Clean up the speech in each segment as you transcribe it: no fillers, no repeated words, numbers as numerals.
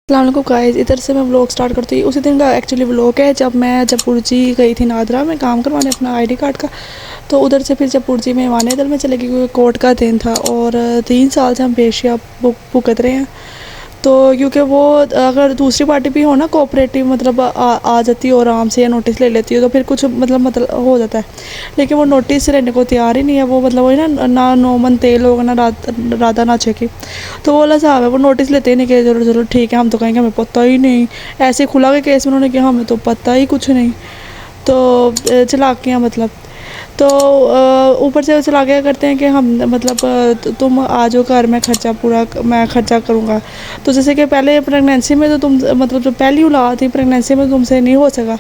अस्सलामुअलैकुम गाइस, इधर से मैं व्लॉग स्टार्ट करती हूँ। उसी दिन का एक्चुअली व्लॉग है जब मैं जयपुर गई थी नादरा में काम करवाने अपना आईडी कार्ड का। तो उधर से फिर जयपुर में वाने दल में चले गई क्योंकि कोर्ट का दिन था और 3 साल से हम पेशिया भुगत रहे हैं। तो क्योंकि वो अगर दूसरी पार्टी भी हो ना कोऑपरेटिव मतलब आ जाती हो आराम से या नोटिस ले लेती हो तो फिर कुछ मतलब हो जाता है। लेकिन वो नोटिस लेने को तैयार ही नहीं है। वो मतलब वही ना नो मन तेल होगा ना राधा नाचे की। तो वो वाला हिसाब है, वो नोटिस लेते ही नहीं कि चलो चलो ठीक है, हम तो कहेंगे हमें पता ही नहीं। ऐसे खुला के केस में उन्होंने कहा हमें तो पता ही कुछ नहीं। तो चालाकियाँ मतलब। तो ऊपर से चला क्या करते हैं कि हम मतलब तुम आ जाओ घर में खर्चा पूरा मैं खर्चा करूँगा। तो जैसे कि पहले प्रेगनेंसी में तो तुम मतलब जो पहली औलाद थी प्रेगनेंसी में तुमसे नहीं हो सका।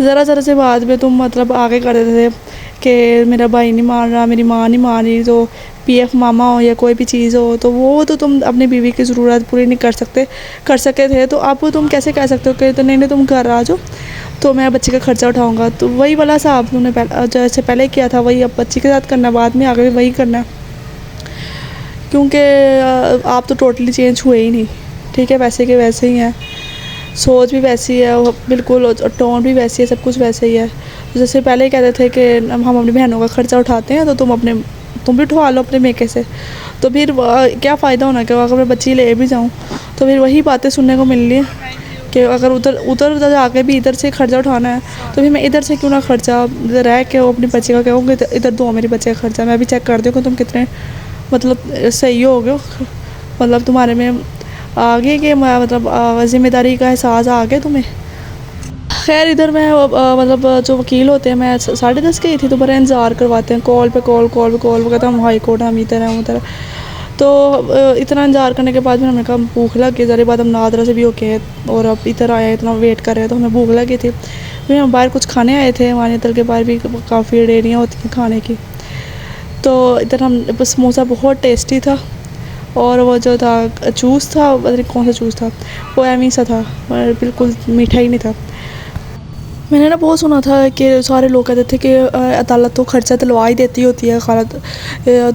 ज़रा से बाद में तुम मतलब आगे कर देते थे कि मेरा भाई नहीं मान रहा, मेरी माँ नहीं मान रही, तो पीएफ मामा हो या कोई भी चीज़ हो तो वो तो तुम अपनी बीवी की ज़रूरत पूरी नहीं कर सके थे। तो अब तुम कैसे कह सकते हो कि तो नहीं तुम घर आ जाओ तो मैं बच्चे का खर्चा उठाऊंगा। तो वही वाला हिसाब तुमने जैसे पहले किया था वही अब बच्चे के साथ करना, बाद में आगे भी वही करना है। क्योंकि आप तो टोटली चेंज हुए ही नहीं। ठीक है, वैसे के वैसे ही हैं, सोच भी वैसी है बिल्कुल, और टोन भी वैसी है, सब कुछ वैसे ही है। तो जैसे पहले ही कहते थे कि हम अपनी बहनों का खर्चा उठाते हैं तो तुम भी उठवा लो अपने मेके से। तो फिर क्या फ़ायदा होना कि अगर मैं बच्ची ले भी जाऊँ तो फिर वही बातें सुनने को मिल रही है कि अगर उधर उधर जाके भी इधर से खर्चा उठाना है तो फिर मैं इधर से क्यों ना खर्चा रह के वो अपने बच्चे का कहूँगी इधर दो मेरे बच्चे का खर्चा। मैं भी चेक कर दूँ कि तुम कितने मतलब सही हो गए, मतलब तुम्हारे में आगे के मतलब ज़िम्मेदारी का एहसास आ गया तुम्हें। खैर इधर मैं मतलब जो वकील होते हैं, मैं 10:30 गई थी तो बड़ा इंतज़ार करवाते हैं, कॉल पे कॉल वो कहता हम हाई कोर्ट हम इधर हैं उधर। तो इतना इंतज़ार करने के बाद फिर हमें कहा भूख लग गई। ज़रा बाद हम नादरा से भी होके और अब इधर आए, इतना वेट कर रहे हैं तो हमें भूख लगी थी। फिर हम बाहर कुछ खाने आए थे, वानी तल के बाहर भी काफ़ी डेयरियाँ होती हैं खाने की। तो इधर हम समोसा बहुत टेस्टी था और वो जो था जूस था, पता नहीं कौन सा जूस था, वो एमी सा था, बिल्कुल मीठा ही नहीं था। मैंने ना बहुत सुना था कि सारे लोग कहते थे कि अदालत तो खर्चा दिलवा ही देती होती है खालत,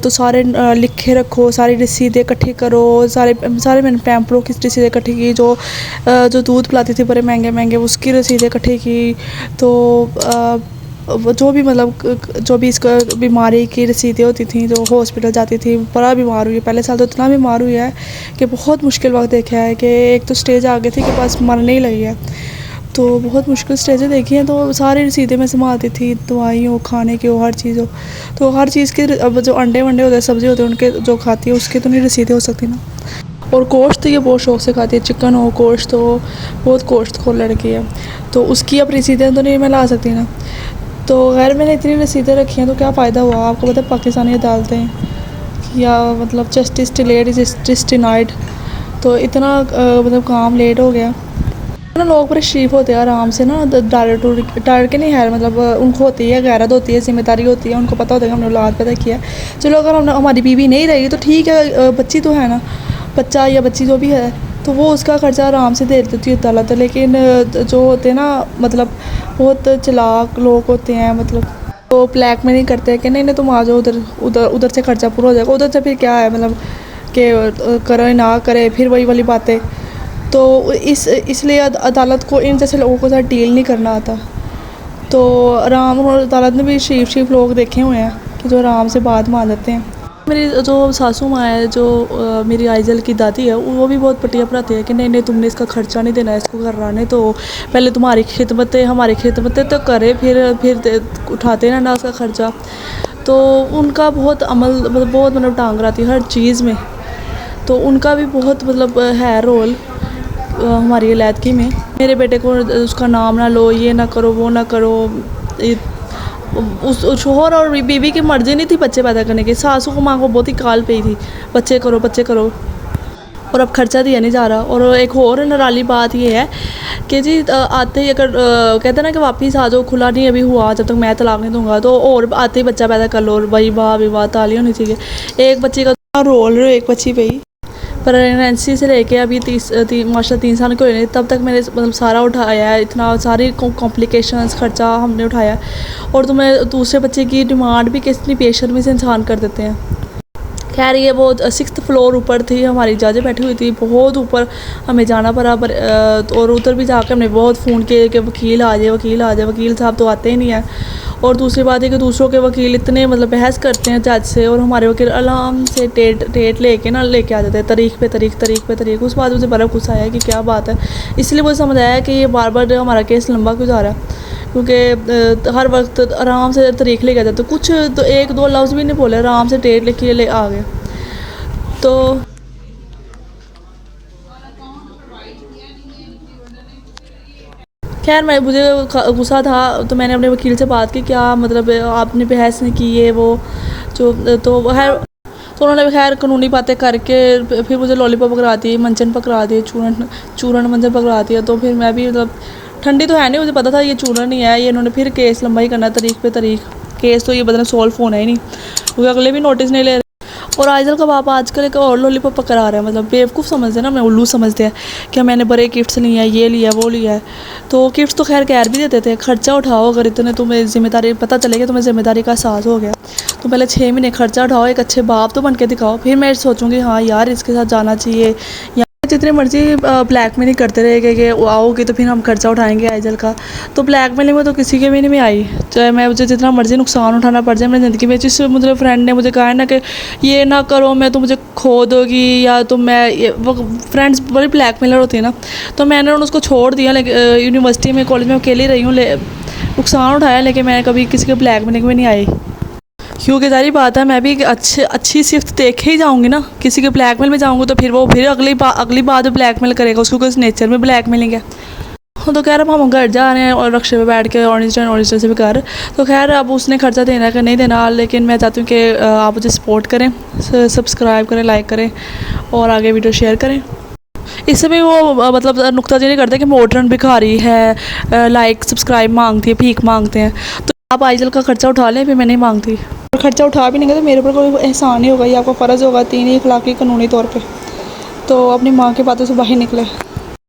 तो सारे लिखे रखो, सारी रसीदें इकट्ठी करो, सारे मैंने पैम्पलों की रसीदें इकट्ठी की, जो दूध पिलाती थी बड़े महंगे महंगे उसकी रसीदें इकट्ठी की। तो वो जो भी मतलब जो भी इसका बीमारी की रसीदें होती थी, जो हॉस्पिटल जाती थी, बड़ा बीमार हुई है पहले साल तो इतना बीमार हुई है कि बहुत मुश्किल वक्त देखा है कि एक तो स्टेज आ गई थी कि बस मरने ही लगी है। तो बहुत मुश्किल स्टेजें देखी हैं। तो सारी रसीदें मैं संभालती थी, दवाई हो, खाने की हो, हर चीज़ हो। तो हर चीज़ की अब जो अंडे वंडे होते हैं, सब्ज़ी होते हैं, उनके जो खाती है उसकी तो नहीं रसीदें हो सकती ना। और गोश्त तो ये बहुत शौक़ से खाती है, चिकन हो, गोश्त हो, बहुत गोश्त खो लड़की है, तो उसकी अब रसीदें तो नहीं मैं ला सकती ना। तो खैर मैंने इतनी रसीदें रखी हैं तो क्या फ़ायदा हुआ। आपको पता है पाकिस्तानी अदालतें या मतलब जस्टिस डिलेड जस्टिस डिनाइड, तो इतना मतलब काम लेट हो गया ना। लोग बड़े शरीफ होते हैं, आराम से ना डर के नहीं है, मतलब उनको होती है गैरत, होती है जिम्मेदारी होती है, उनको पता होता है कि हमने औलाद पैदा किया है। चलो अगर हमारी बीवी नहीं रहेगी तो ठीक है, बच्ची तो है ना, बच्चा या बच्ची जो भी है तो वो उसका खर्चा आराम से दे देती है अदालत। लेकिन जो होते हैं ना मतलब बहुत चालाक लोग होते हैं, मतलब तो ब्लैक में नहीं करते कि नहीं नहीं तुम आ जाओ उधर उधर उधर से खर्चा पूरा हो जाएगा। उधर से फिर क्या है मतलब कि करे ना करे फिर वही वाली बातें। तो इसलिए अदालत को इन जैसे लोगों के साथ डील नहीं करना आता। तो आराम और अदालत ने भी शरीफ लोग देखे हुए हैं कि जो आराम से बात मान लेते हैं। मेरी जो सासू माँ है, जो मेरी आइजल की दादी है, वो भी बहुत पटिया पढ़ाती है कि नहीं नहीं तुमने इसका खर्चा नहीं देना है, इसको घर आने तो पहले तुम्हारी खिदमतें हमारी खिदमतें तो करे, फिर उठाते ना उसका खर्चा। तो उनका बहुत अमल मतलब बहुत मतलब टांग रहती है हर चीज़ में। तो उनका भी बहुत मतलब है रोल हमारी इलादगी में। मेरे बेटे को उसका नाम ना लो, ये ना करो, वो ना करो। उस शोहर और बीवी की मर्ज़ी नहीं थी बच्चे पैदा करने की, सासू को माँ को बहुत ही काल पई थी बच्चे करो बच्चे करो, और अब खर्चा दिया नहीं जा रहा। और एक और निराली बात ये है कि जी आते ही अगर कहते हैं ना कि वापस आ जाओ, खुला नहीं अभी हुआ जब तक मैं तलाक नहीं दूंगा, तो और आते ही बच्चा पैदा कर लो, और वही वाह विवाह ताली होनी चाहिए। एक बच्चे का रोल एक बच्ची पे ही प्रेगनेंसी से लेके अभी माशा 3 साल के हुए तब तक मैंने मतलब सारा उठाया है, इतना सारी कॉम्प्लिकेशंस खर्चा हमने उठाया। और तुम्हें दूसरे बच्चे की डिमांड भी कितनी बेशर्मी से इंसान कर देते हैं। खैर ये बहुत 6th फ्लोर ऊपर थी, हमारी जज बैठी हुई थी, बहुत ऊपर हमें जाना पड़ा। पर और उधर भी जाकर हमने बहुत फ़ोन किए कि वकील आ जाए, वकील आ जाए। वकील साहब तो आते ही नहीं है। और दूसरी बात है कि दूसरों के वकील इतने मतलब बहस करते हैं जज से, और हमारे वकील आराम से डेट लेके आ जाते हैं, तारीख पे तारीख। उस बात मुझे बड़ा गुस्सा आया कि क्या बात है। इसलिए मुझे समझ आया कि ये बार बार हमारा केस लंबा क्यों जा रहा है, क्योंकि हर वक्त आराम से तारीख लेके आ जाते। कुछ तो 1-2 लफ्ज़ भी नहीं बोले, आराम से डेट लेके ले आ गए। तो खैर मुझे गुस्सा था, तो मैंने अपने वकील से बात की, क्या मतलब आपने बहस नहीं की है वो जो, तो खैर तो उन्होंने खैर कानूनी बातें करके फिर मुझे लॉलीपॉप पकड़ा दी, मंचन पकड़ा दिए, चूरन मंचन पकड़ा दिया। तो फिर मैं भी मतलब ठंडी तो है नहीं, मुझे पता था ये चूरन ही है। ये इन्होंने फिर केस लंबा ही करना है, तारीख पे तारीख। केस तो ये बदला सॉल्व होना ही नहीं, क्योंकि अगले भी नोटिस नहीं ले रहे। और आइजल का पापा आजकल एक और लॉलीपॉप पकड़ा रहा है, मतलब बेवकूफ़ समझते हैं ना, मैं उल्लू समझते हैं कि मैंने बड़े गिफ्ट्स लिए हैं, ये लिया वो लिया है। तो गिफ्ट्स तो खैर भी देते थे, खर्चा उठाओ, अगर इतने तुम्हें जिम्मेदारी पता चलेगा, तुम्हें जिम्मेदारी का एहसास हो गया तो पहले 6 महीने खर्चा उठाओ, एक अच्छे बाप तो बन के दिखाओ, फिर मैं सोचूंगी हाँ यार इसके साथ जाना चाहिए। जितने मर्जी ब्लैकमेलिंग करते रहेंगे कि आओगे तो फिर हम खर्चा उठाएंगे आइजल का, तो ब्लैकमेलिंग में तो किसी के भी नहीं में आई, चाहे मैं मुझे जितना मर्जी नुकसान उठाना पड़ जाए मेरी ज़िंदगी में। जिस मतलब फ्रेंड ने मुझे कहा है ना कि ये ना करो, मैं तो मुझे खो दोगी, या तो मैं वो फ्रेंड्स बड़ी ब्लैकमेलर होती है ना, तो मैंने उसको छोड़ दिया। लेकिन यूनिवर्सिटी में कॉलेज में अकेली रही हूँ, नुकसान उठाया, लेकिन मैं कभी किसी के ब्लैकमेलिंग में नहीं आई, क्योंकि सारी बात है मैं भी अच्छी सिफ्त देखे ही जाऊंगी ना। किसी के ब्लैकमेल में जाऊंगी तो फिर वो फिर अगली बात ब्लैकमेल करेगा, उसको किस नेचर में ब्लैकमेलिंग है। तो खैर अब हम घर जा रहे हैं और रक्शे पे बैठ के ऑरेंज से भी घर। तो खैर अब उसने खर्चा देना है कि नहीं देना, लेकिन मैं चाहती हूँ कि आप मुझे सपोर्ट करें, सब्सक्राइब करें, लाइक करें और आगे वीडियो शेयर करें। इससे भी वो मतलब नुक्ताचीनी नहीं करते कि मॉडर्न भिखारी है, लाइक सब्सक्राइब मांगती है, भीख मांगते हैं। तो आप आइजल का खर्चा उठा लें, फिर मैं नहीं मांगती। और खर्चा उठा भी नहीं गया तो मेरे ऊपर कोई एहसान नहीं होगा, ये आपका फ़र्ज़ होगा 3 अखलाकी कानूनी तौर पे। तो अपनी माँ की बातों से बाहर निकले।